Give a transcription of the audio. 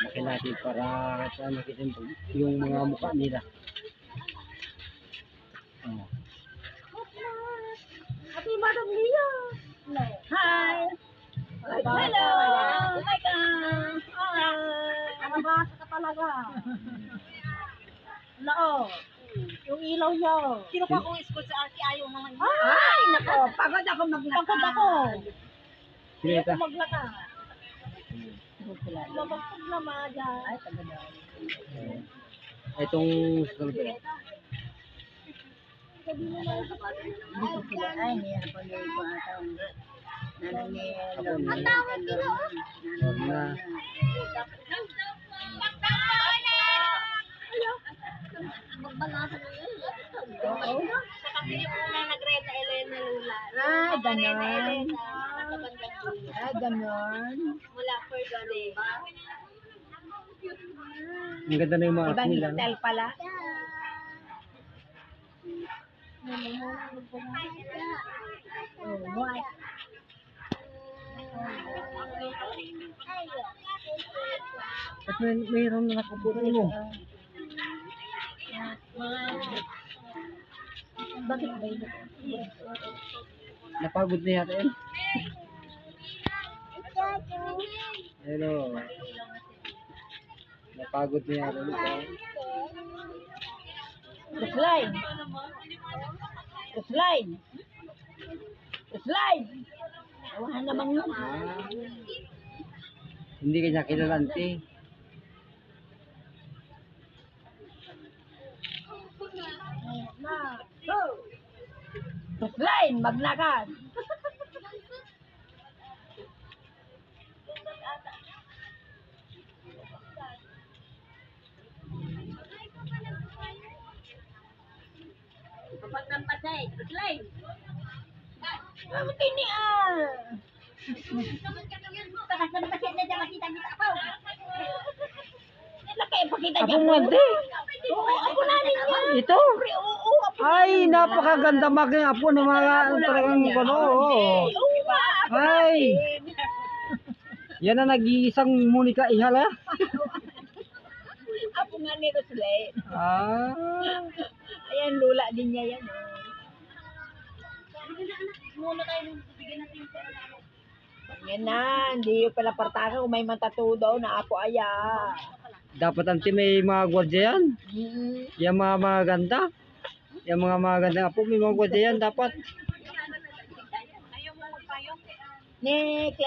Laki natin para makita yung mga mukha nila. Oh. Happy Madam Lia. Hi. Hello. Oh my God. Hi. Nabasa ka talaga. Noo. Yung ilaw niyo. Sino ko akong school sa Arki? Ayaw naman. Ay, nako. Pagod ako maglakad. Pagod ako. Hindi Sino ito? ako maglakad. Mabagpag naman dyan. Ay, pagod ako. Itong sunod ko. Ay, niya pa yung patang. Ang tawag dito. Na. Magbanasa mo yun. Sa kami yung una nag-red na Elena Lula. Ay, ganon. Ay, ganon. Mula for gari. Ang ganda na yung mga Ibang nila. style pala. At mayroon na nakapunan mo. Bakit ba ito? Napagod na yata yun. Hello. Napagod na yata yun. Slide. Slide. Slide. Wala namang yun. Hindi kanya kilalante. Slide. Magnakan. Kapag ng pasay, slide. Bakit ini ah? Takas na pasay na dyan, makita kita ako. Laki, pakita Ako niya. mante. Oo, ako namin yan. Ito? Oo, ako. Ay, napakaganda maging apo ng mga talagang ano. Oo nga, ako Ay. namin. Yan na nag-iisang Monica Ihala. Ako nga ni Roslyn. Ah. Ayan, lula din niya yan. Muna kayo, bigyan natin yung pera. Yan na, hindi yung pala partaka kung may matatu daw na apo aya. Dapat ang may mga gwardiya yan. Yung mga maganda. Yung mga maganda apo, may mga gwardiya yan dapat. Ayaw mo magpayong. Nick,